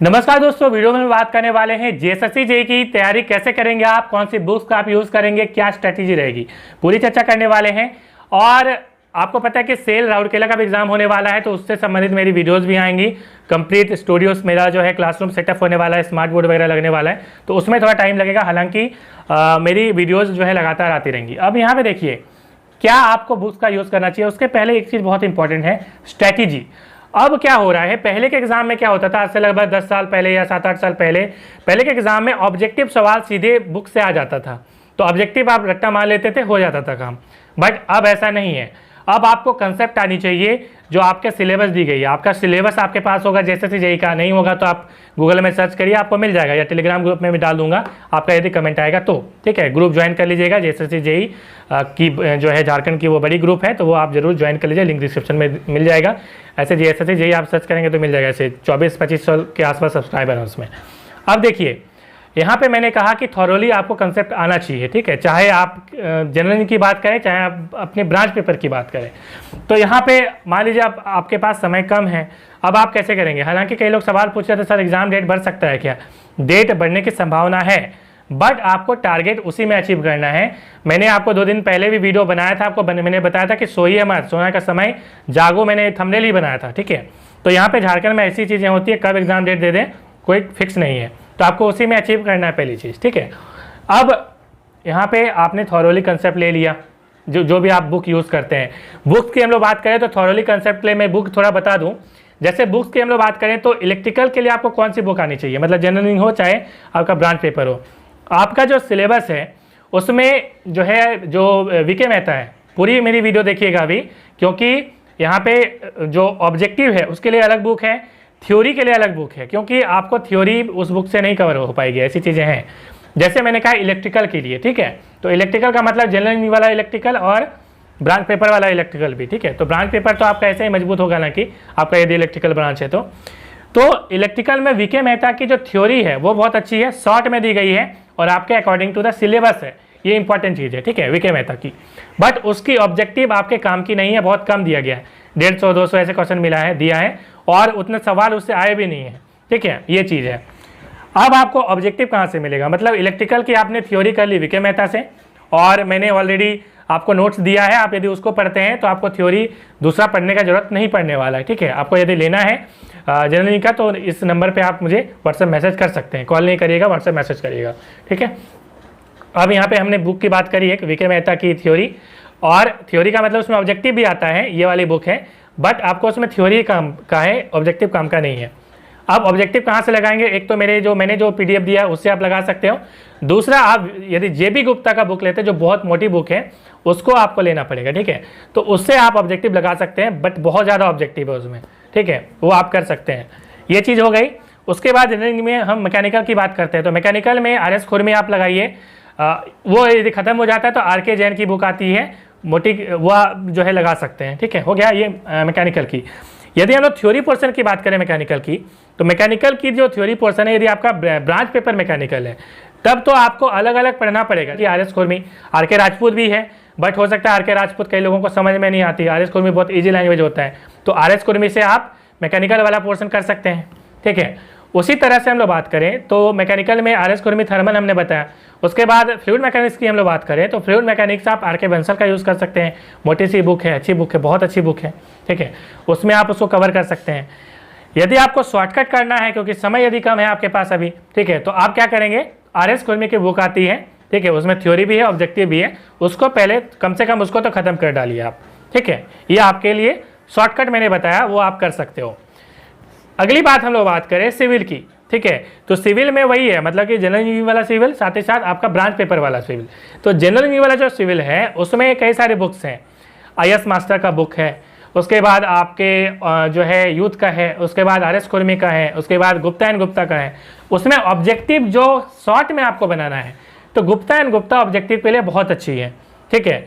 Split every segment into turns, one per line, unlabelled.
नमस्कार दोस्तों, वीडियो में बात करने वाले हैं जेएसएससी जेईई की तैयारी कैसे करेंगे आप, कौन सी बुक्स का आप यूज़ करेंगे, क्या स्ट्रेटेजी रहेगी, पूरी चर्चा करने वाले हैं। और आपको पता है कि सेल राउरकेला का भी एग्जाम होने वाला है, तो उससे संबंधित मेरी वीडियोस भी आएंगी। कंप्लीट स्टूडियोस मेरा जो है क्लासरूम सेटअप होने वाला है, स्मार्ट बोर्ड वगैरह लगने वाला है, तो उसमें थोड़ा टाइम लगेगा। हालांकि मेरी वीडियोज़ जो है लगातार आती रहेंगी। अब यहाँ पर देखिए क्या आपको बुक्स का यूज़ करना चाहिए, उसके पहले एक चीज़ बहुत इंपॉर्टेंट है, स्ट्रैटेजी। अब क्या हो रहा है, पहले के एग्जाम में क्या होता था, आज से लगभग 10 साल पहले या 7-8 साल पहले के एग्जाम में ऑब्जेक्टिव सवाल सीधे बुक से आ जाता था, तो ऑब्जेक्टिव आप रट्टा मार लेते थे, हो जाता था काम। बट अब ऐसा नहीं है। अब आपको कंसेप्ट आनी चाहिए जो आपके सिलेबस दी गई है। आपका सिलेबस आपके पास होगा, जैसे जेईई का नहीं होगा तो आप गूगल में सर्च करिए, आपको मिल जाएगा, या टेलीग्राम ग्रुप में भी डाल दूंगा आपका यदि कमेंट आएगा तो। ठीक है, ग्रुप ज्वाइन कर लीजिएगा। जेएसएससी जेईई की जो है झारखंड की वो बड़ी ग्रुप है, तो वो आप जरूर ज्वाइन कर लीजिए, लिंक डिस्क्रिप्शन में मिल जाएगा। ऐसे जेएसएससी जेईई आप सर्च करेंगे तो मिल जाएगा। ऐसे 24-25 के आसपास सब्सक्राइबर हैं उसमें। अब देखिए यहाँ पे मैंने कहा कि थॉरोली आपको कंसेप्ट आना चाहिए। ठीक है, चाहे आप जनरल की बात करें, चाहे आप अपने ब्रांच पेपर की बात करें। तो यहाँ पे मान लीजिए आपके पास समय कम है, अब आप कैसे करेंगे। हालांकि कई लोग सवाल पूछ रहे थे, सर एग्जाम डेट बढ़ सकता है क्या? डेट बढ़ने की संभावना है, बट आपको टारगेट उसी में अचीव करना है। मैंने आपको 2 दिन पहले भी वीडियो बनाया था, आपको मैंने बताया था कि सोइए मत, सोने का समय जागो, मैंने थंबनेल ही बनाया था। ठीक है, तो यहाँ पे झारखंड में ऐसी चीज़ें होती है, कब एग्जाम डेट दे दें कोई फिक्स नहीं है, तो आपको उसी में अचीव करना है पहली चीज़। ठीक है, अब यहाँ पे आपने थॉरोली कंसेप्ट ले लिया, जो भी आप बुक यूज़ करते हैं। बुक्स की हम लोग बात करें तो थॉरोली कंसेप्ट ले मैं बुक थोड़ा बता दूँ। जैसे बुक्स की हम लोग बात करें तो इलेक्ट्रिकल के लिए आपको कौन सी बुक आनी चाहिए, मतलब जनरल हो चाहे आपका ब्रांच पेपर हो। आपका जो सिलेबस है उसमें जो है, जो वीके मेहता है, पूरी मेरी वीडियो देखिएगा अभी, क्योंकि यहाँ पे जो ऑब्जेक्टिव है उसके लिए अलग बुक है, थ्योरी के लिए अलग बुक है, क्योंकि आपको थ्योरी उस बुक से नहीं कवर हो पाएगी, ऐसी चीज़ें हैं। जैसे मैंने कहा इलेक्ट्रिकल के लिए, ठीक है, तो इलेक्ट्रिकल का मतलब जनरल वाला इलेक्ट्रिकल और ब्रांच पेपर वाला इलेक्ट्रिकल भी। ठीक है, तो ब्रांच पेपर तो आपका ऐसे ही मजबूत होगा ना कि आपका यदि इलेक्ट्रिकल ब्रांच है तो इलेक्ट्रिकल में वीके मेहता की जो थ्योरी है वो बहुत अच्छी है, शॉर्ट में दी गई है और आपके अकॉर्डिंग टू द सिलेबस है, ये इंपॉर्टेंट चीज़ है। ठीक है, वीके मेहता की, बट उसकी ऑब्जेक्टिव आपके काम की नहीं है, बहुत कम दिया गया है, 150-200 ऐसे क्वेश्चन मिला है, दिया है, और उतने सवाल उससे आए भी नहीं है। ठीक है, ये चीज़ है। अब आपको ऑब्जेक्टिव कहाँ से मिलेगा, मतलब इलेक्ट्रिकल की आपने थ्योरी कर ली वीके मेहता से, और मैंने ऑलरेडी आपको नोट्स दिया है, आप यदि उसको पढ़ते हैं तो आपको थ्योरी दूसरा पढ़ने का जरूरत नहीं पड़ने वाला है। ठीक है, आपको यदि लेना है जनरल का तो इस नंबर पे आप मुझे व्हाट्सएप मैसेज कर सकते हैं, कॉल नहीं करिएगा, व्हाट्सएप मैसेज करिएगा। ठीक है, अब यहाँ पे हमने बुक की बात करी है, वीके मेहता की थ्योरी, और थ्योरी का मतलब उसमें ऑब्जेक्टिव भी आता है, ये वाली बुक है, बट आपको उसमें थ्योरी काम का है, ऑब्जेक्टिव काम का नहीं है। अब ऑब्जेक्टिव कहाँ से लगाएंगे, एक तो मैंने जो पीडीएफ दिया है उससे आप लगा सकते हो, दूसरा आप यदि जेबी गुप्ता का बुक लेते हैं जो बहुत मोटी बुक है उसको आपको लेना पड़ेगा। ठीक है, तो उससे आप ऑब्जेक्टिव लगा सकते हैं, बट बहुत ज़्यादा ऑब्जेक्टिव है उसमें। ठीक है, वो आप कर सकते हैं, ये चीज़ हो गई। उसके बाद इंजीनियरिंग में हम मैकेनिकल की बात करते हैं, तो मैकेनिकल में आर एस खुरमी आप लगाइए, वो यदि खत्म हो जाता है तो आर के जैन की बुक आती है मोटी, वह जो है लगा सकते हैं। ठीक है, हो गया ये मैकेनिकल की। यदि हम लोग थ्योरी पोर्शन की बात करें मैकेनिकल की, तो मैकेनिकल की जो थ्योरी पोर्शन है, यदि आपका ब्रांच पेपर मैकेनिकल है तब तो आपको अलग अलग पढ़ना पड़ेगा कि आर एस खुरमी, आर के राजपूत भी है, बट हो सकता है आर के राजपूत कई लोगों को समझ में नहीं आती, आर एस खुरमी बहुत ईजी लैंग्वेज होता है, तो आर एस खुरमी से आप मैकेनिकल वाला पोर्शन कर सकते हैं। ठीक है, उसी तरह से हम लोग बात करें तो मैकेनिकल में आर एस खुरमी, थर्मल हमने बताया। उसके बाद फ्लूइड मैकेनिक्स की हम लोग बात करें तो फ्लूइड मैकेनिक्स आप आर के बंसल का यूज़ कर सकते हैं, मोटी सी बुक है, अच्छी बुक है, बहुत अच्छी बुक है। ठीक है, उसमें आप उसको कवर कर सकते हैं। यदि आपको शॉर्टकट करना है, क्योंकि समय यदि कम है आपके पास अभी, ठीक है, तो आप क्या करेंगे, आर एस खुरमी की बुक आती है, ठीक है, उसमें थ्योरी भी है, ऑब्जेक्टिव भी है, उसको पहले कम से कम उसको तो खत्म कर डालिए आप। ठीक है, ये आपके लिए शॉर्टकट मैंने बताया, वो आप कर सकते हो। अगली बात हम लोग बात करें सिविल की। ठीक है, तो सिविल में वही है, मतलब कि जनरल इंजीनियरिंग वाला सिविल, साथ ही साथ आपका ब्रांच पेपर वाला सिविल। तो जनरल इंजीनियरिंग वाला जो सिविल है उसमें कई सारे बुक्स हैं, IS मास्टर का बुक है, उसके बाद आपके जो है यूथ का है, उसके बाद आर एस खुरमी का है, उसके बाद गुप्ता एंड गुप्ता का है। उसमें ऑब्जेक्टिव जो शॉर्ट में आपको बनाना है तो गुप्ता एंड गुप्ता ऑब्जेक्टिव के लिए बहुत अच्छी है। ठीक है,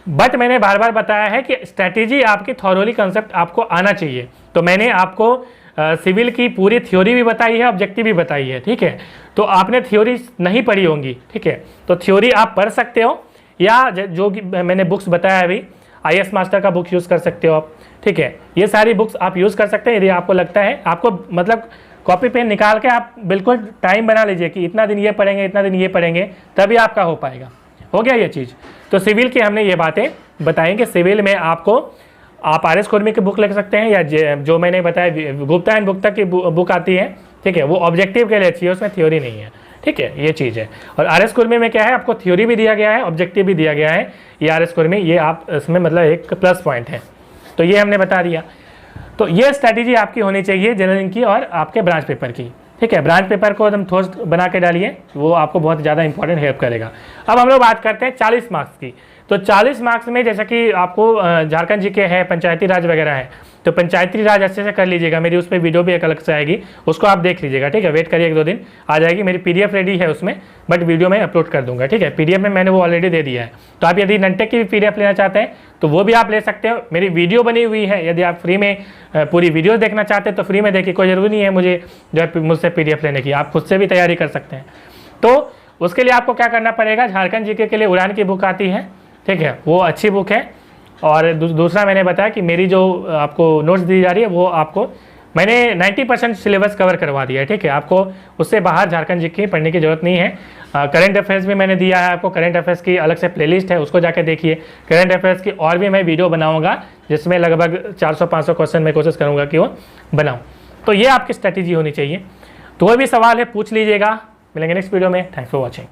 बट मैंने बार बार बताया है कि स्ट्रैटेजी आपकी थॉरोली कंसेप्ट आपको आना चाहिए, तो मैंने आपको सिविल की पूरी थ्योरी भी बताई है, ऑब्जेक्टिव भी बताई है। ठीक है, तो आपने थ्योरी नहीं पढ़ी होंगी, ठीक है, तो थ्योरी आप पढ़ सकते हो, या जो मैंने बुक्स बताया अभी, IS मास्टर का बुक यूज़ कर सकते हो आप। ठीक है, ये सारी बुक्स आप यूज़ कर सकते हैं यदि आपको लगता है, आपको मतलब कॉपी पेन निकाल के आप बिल्कुल टाइम बना लीजिए कि इतना दिन ये पढ़ेंगे, इतना दिन ये पढ़ेंगे, तभी आपका हो पाएगा। हो गया ये चीज़। तो सिविल की हमने ये बातें बताएं कि सिविल में आपको आप आर एस खुरमी की बुक लिख सकते हैं, या जो मैंने बताया गुप्ता एंड गुप्ता की बुक आती है, ठीक है, वो ऑब्जेक्टिव के लिए चाहिए, उसमें थ्योरी नहीं है, ठीक है, ये चीज़ है। और आर एस खुरमी में क्या है, आपको थ्योरी भी दिया गया है, ऑब्जेक्टिव भी दिया गया है। ये आर एस खुरमी, ये आप इसमें मतलब एक प्लस पॉइंट है, तो ये हमने बता दिया। तो ये स्ट्रैटेजी आपकी होनी चाहिए जनरल की और आपके ब्रांच पेपर की, ठीक है। ब्रांच पेपर को एकदम ठोस बना के डालिए, वो आपको बहुत ज़्यादा इंपॉर्टेंट हेल्प करेगा। अब हम लोग बात करते हैं 40 मार्क्स की। तो 40 मार्क्स में जैसा कि आपको झारखंड जीके है, पंचायती राज वगैरह है, तो पंचायती राज अच्छे से कर लीजिएगा। मेरी उस पर वीडियो भी एक अलग से आएगी, उसको आप देख लीजिएगा, ठीक है। वेट करिए 1-2 दिन, आ जाएगी। मेरी पीडीएफ रेडी है उसमें, बट वीडियो में अपलोड कर दूंगा, ठीक है। पीडीएफ में मैंने वो ऑलरेडी दे दिया है। तो आप यदि नंटेक की भी पीडीएफ लेना चाहते हैं तो वो भी आप ले सकते हो। मेरी वीडियो बनी हुई है, यदि आप फ्री में पूरी वीडियो देखना चाहते हैं तो फ्री में देखिए, कोई ज़रूरी नहीं है मुझे जो है मुझसे पीडीएफ लेने की, आप खुद से भी तैयारी कर सकते हैं। तो उसके लिए आपको क्या करना पड़ेगा, झारखंड जीके के लिए उड़ान की बुक आती है, ठीक है, वो अच्छी बुक है। और दूसरा मैंने बताया कि मेरी जो आपको नोट्स दी जा रही है वो आपको मैंने 90% सिलेबस कवर करवा दिया है, ठीक है। आपको उससे बाहर झारखंड जीके पढ़ने की जरूरत नहीं है। करंट अफेयर्स भी मैंने दिया है आपको, करंट अफेयर्स की अलग से प्लेलिस्ट है, उसको जाके देखिए। करंट अफेयर्स की और भी मैं वीडियो बनाऊंगा जिसमें लगभग 400-500 क्वेश्चन मैं कोशिश करूँगा कि वो बनाऊँ। तो ये आपकी स्ट्रैटेजी होनी चाहिए। तो कोई भी सवाल है पूछ लीजिएगा। मिलेंगे नेक्स्ट वीडियो में। Thanks for watching.